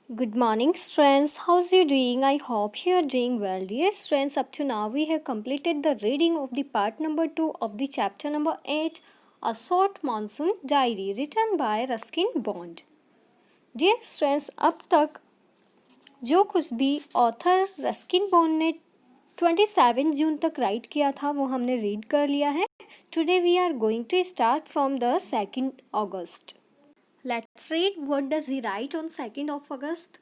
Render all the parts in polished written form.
Good morning, students. How's you doing? I hope you are doing well. Dear students, up to now we have completed the reading of the part number 2 of the chapter number 8, A Short Monsoon Diary, written by Ruskin Bond. Dear students, अब तक जो कुछ भी author Ruskin bond ने 27 जून तक right किया था वो हमने रीड कर लिया है. Today we are going to start from the 2nd August. Let's read what does he write on 2nd of August.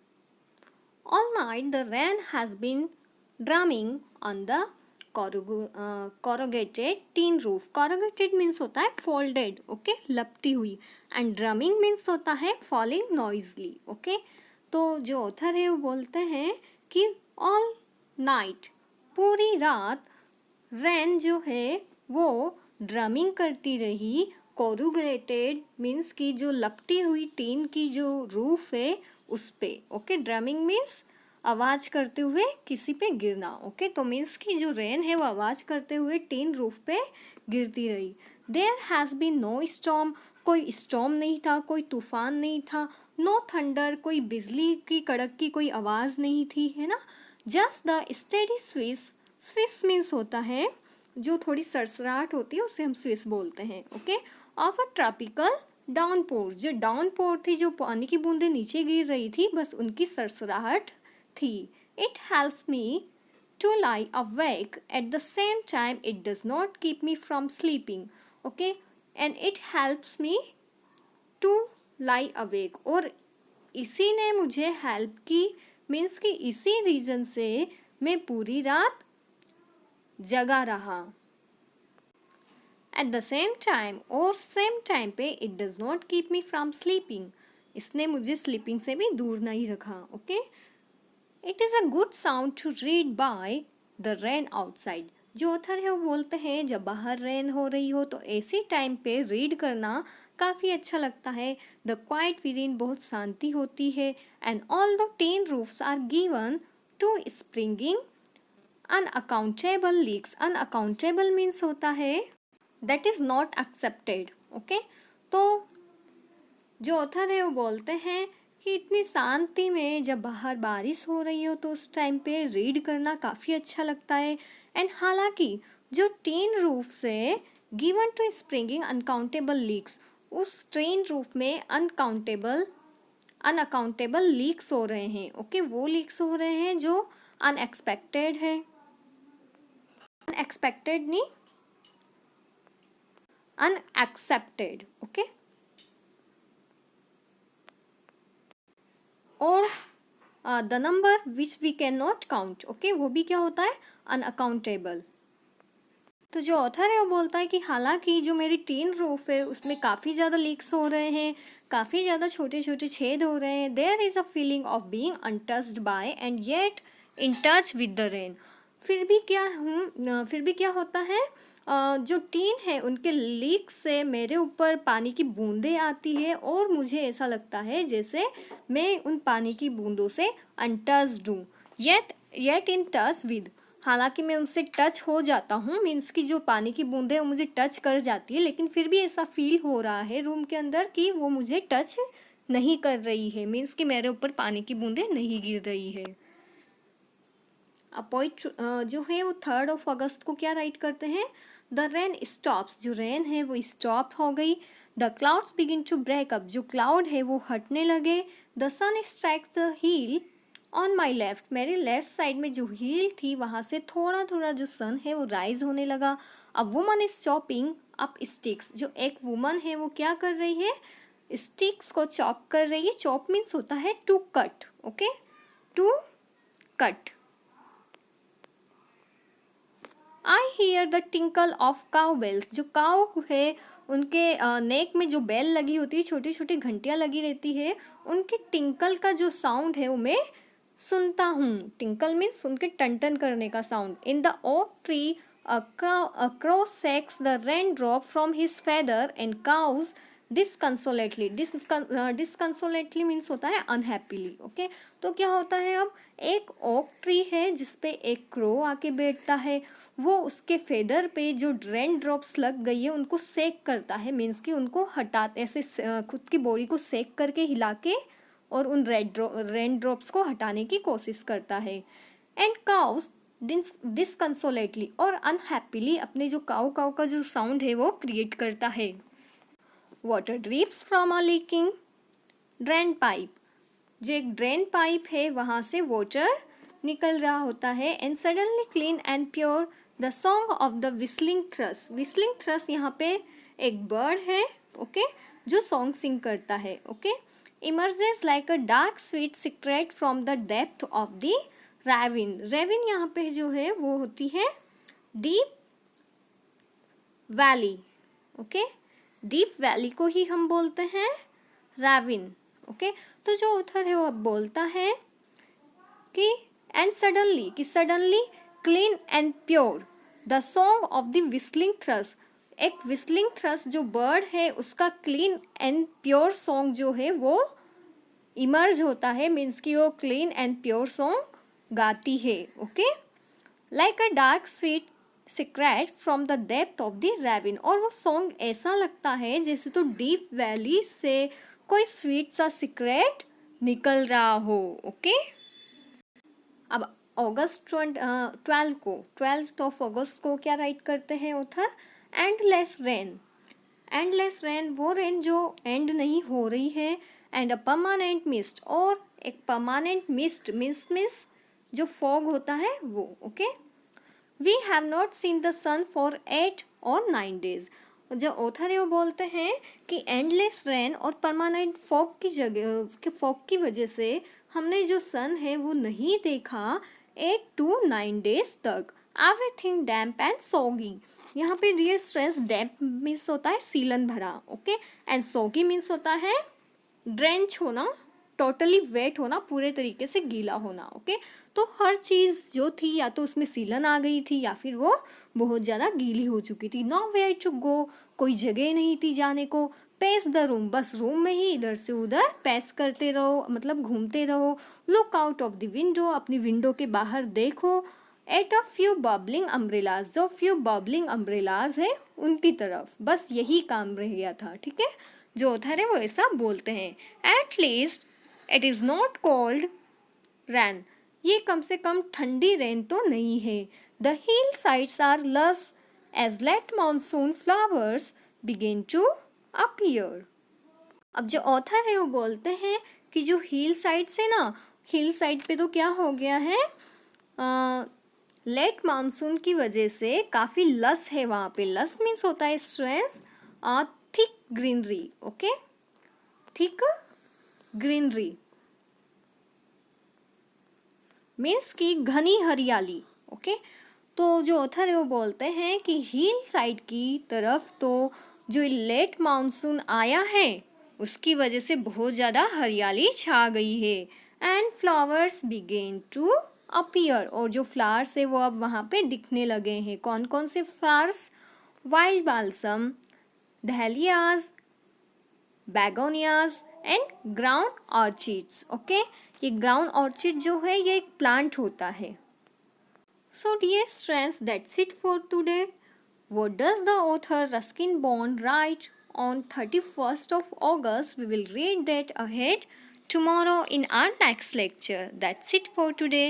All night the rain has been drumming on the corrugated tin roof. Corrugated means होता है folded, okay, लपटी हुई. And drumming means होता है falling noisily, okay. तो जो author है वो बोलते हैं कि all night, पूरी रात रेन जो है वो ड्रमिंग करती रही. कोरुगेटेड मीन्स की जो लपटी हुई टीन की जो रूफ है उस पे, ओके. ड्रमिंग मीन्स आवाज करते हुए किसी पे गिरना, ओके. तो मीन्स की जो रेन है वो आवाज करते हुए टीन रूफ पे गिरती रही. There has been no storm, कोई स्टॉर्म नहीं था, कोई तूफान नहीं था. नो थंडर, कोई बिजली की कड़क की कोई आवाज नहीं थी, है ना. Just the steady Swiss. Swiss means होता है जो थोड़ी सरसराहट होती है उसे हम स्विस बोलते हैं, okay. Of a tropical downpour, जो डाउनपोर थी, जो पानी की बूंदें नीचे गिर रही थी, बस उनकी सरसराहट थी. It helps me to lie awake at the same time it does not keep me from sleeping, okay. And it helps me to lie awake, और इसी ने मुझे हेल्प की, मीन्स कि इसी रीजन से मैं पूरी रात जगा रहा. एट द सेम टाइम, और सेम टाइम पे it does not keep me from sleeping, इसने मुझे स्लीपिंग से भी दूर नहीं रखा, okay. It is a good sound to read by the rain outside. जो ऑथर है वो बोलते हैं जब बाहर रेन हो रही हो तो ऐसी टाइम पे रीड करना काफ़ी अच्छा लगता है. द क्वाइट विदिन, बहुत शांति होती है. And all the tin roofs are given to springing unaccountable leaks. Unaccountable means होता है that is not accepted, okay. तो जो ऑथर है वो बोलते हैं कि इतनी शांति में जब बाहर बारिश हो रही हो तो उस टाइम पे रीड करना काफ़ी अच्छा लगता है. एंड हालांकि जो टीन रूफ से given to springing uncountable leaks, उस टीन रूफ में अनअकाउंटेबल लीक्स हो रहे हैं, ओके. वो लीक्स हो रहे हैं जो अनएक्सपेक्टेड है. अनएक्सपेक्टेड नहीं, अनएक्सेप्टेड, ओके. और the number which we can not count, okay, वो भी क्या होता है, अनअकाउंटेबल. तो जो ऑथर है वो बोलता है कि हालांकि जो मेरी टीन रूफ है उसमें काफ़ी ज़्यादा लीक्स हो रहे हैं, काफ़ी ज़्यादा छोटे छोटे छेद हो रहे हैं. There is a feeling of being untouched by and yet in touch with the rain. फिर भी क्या होता है, जो टीन है उनके लीक से मेरे ऊपर पानी की बूंदें आती है और मुझे ऐसा लगता है जैसे मैं उन पानी की बूंदों से अनटच्ड हूँ. येट इन टच विद, हालांकि मैं उनसे टच हो जाता हूँ, मीन्स कि जो पानी की बूंदें वो मुझे टच कर जाती है, लेकिन फिर भी ऐसा फील हो रहा है रूम के अंदर कि वो मुझे टच नहीं कर रही है, मीन्स कि मेरे ऊपर पानी की बूंदें नहीं गिर रही है. पोइट जो है वो 3rd of August को क्या राइट करते हैं, द रेन स्टॉप्स, जो रेन है वो स्टॉप हो गई. The clouds begin to break up, जो क्लाउड है वो हटने लगे. The sun strikes the hill on my left, मेरे लेफ्ट साइड में जो हील थी वहाँ से थोड़ा थोड़ा जो सन है वो राइज होने लगा. A woman is chopping up sticks, जो एक वुमन है वो क्या कर रही है, स्टिक्स को चॉप कर रही है. चॉप मीन्स होता है to cut, okay, to cut. I hear the tinkle of cow bells, जो काउ है उनके नेक में जो बेल लगी होती है, छोटी छोटी घंटियाँ लगी रहती है, उनके टिंकल का जो साउंड है वो मैं सुनता हूँ. टिंकल मीन्स उनके टन टन करने का sound. In the oak tree a crow sucks the raindrop from his feather and cows disconsolately. Disconsolately means होता है अनहैप्पीली, ओके. तो क्या होता है, अब एक ओक ट्री है जिसपे एक क्रो आके बैठता है, वो उसके फेदर पे जो रेन ड्रॉप्स लग गई है उनको सेक करता है, मीन्स कि उनको हटा, ऐसे खुद की बॉडी को सेक करके हिला के और उन रेन ड्रॉप्स को हटाने की कोशिश करता है। एंड काउस डिसकंसोलेटली और अनहैप्पीली अपने जो काऊ काऊ का जो साउंड है वो क्रिएट करता है। Water drips from a leaking drain pipe, जो एक ड्रेन पाइप है वहाँ से वाटर निकल रहा होता है। And suddenly clean and pure the song of the whistling thrush, whistling thrush यहाँ पे एक बर्ड है, ओके, जो सॉन्ग सिंग करता है, okay. Emerges like a dark sweet secret from the depth of the ravine, ravine यहाँ पे जो है वो होती है deep valley, okay, deep valley को ही हम बोलते हैं रैविन, ओके। तो जो ऑथर है वो अब बोलता है कि एंड सडनली, कि suddenly clean and pure the song of the whistling thrush, एक विस्लिंग थ्रस जो बर्ड है उसका क्लीन एंड प्योर सॉन्ग जो है वो इमर्ज होता है, मीन्स कि वो क्लीन एंड प्योर सॉन्ग गाती है, okay. Like a dark sweet secret from the depth of the ravine, और वो सॉन्ग ऐसा लगता है जैसे तो डीप वैली से कोई स्वीट सा सीक्रेट निकल रहा हो, ओके। अब अगस्त 12th ऑफ अगस्त को क्या राइट करते हैं author? Endless rain, endless rain वो रेन जो एंड नहीं हो रही है, एंड अ परमानेंट मिस्ट, और एक परमानेंट मिस्ट मीन्स जो फॉग होता है वो, okay. We have not seen the sun for 8 or 9 days, जो ऑथर है वो बोलते हैं कि एंडलेस रेन और परमानेंट फॉग की वजह से हमने जो सन है वो नहीं देखा 8 to 9 days तक। एवरीथिंग डैम्प एंड सॉगी, यहाँ पे रियल स्ट्रेस डैम्प मीन्स होता है सीलन भरा, ओके, एंड सॉगी मीन्स होता है ड्रेंच होना, टोटली वेट होना, पूरे तरीके से गीला होना, ओके। तो हर चीज़ जो थी या तो उसमें सीलन आ गई थी या फिर वो बहुत ज़्यादा गीली हो चुकी थी। नो वेयर टू गो, कोई जगह नहीं थी जाने को। पेस द रूम, बस रूम में ही इधर से उधर पैस करते रहो, मतलब घूमते रहो। Look out of the window, अपनी विंडो के बाहर देखो। At a few bubbling umbrellas, जो फ्यू बबलिंग अम्ब्रेलाज है उनकी तरफ, बस यही काम रह गया था, ठीक है। जो ऑथर है वो ऐसा बोलते हैं। At least it is not cold rain, ये कम से कम ठंडी रेन तो नहीं है। The hill sides are lush as late monsoon flowers begin to appear. अब जो ऑथर है वो बोलते हैं कि जो हिल साइड से ना, हिल साइड पे तो क्या हो गया है, लेट मानसून की वजह से काफ़ी लस है वहाँ पे। लस मीन्स होता है stress, thick greenery, okay, thick greenery means की घनी हरियाली, ओके। तो जो ऑथर है वो बोलते हैं कि हिल साइड की तरफ तो जो लेट मानसून आया है उसकी वजह से बहुत ज़्यादा हरियाली छा गई है। And flowers begin to appear, और जो फ्लावर्स है वो अब वहाँ पे दिखने लगे हैं। कौन कौन से flowers? Wild balsam, dahlias, begonias and ground orchids, okay. ये ग्राउंड ऑर्चिड जो है ये एक प्लांट होता है। So dear students, that's it for today. What does the author Ruskin Bond write on 31st of August? We will read that ahead tomorrow in our next lecture. That's it for today.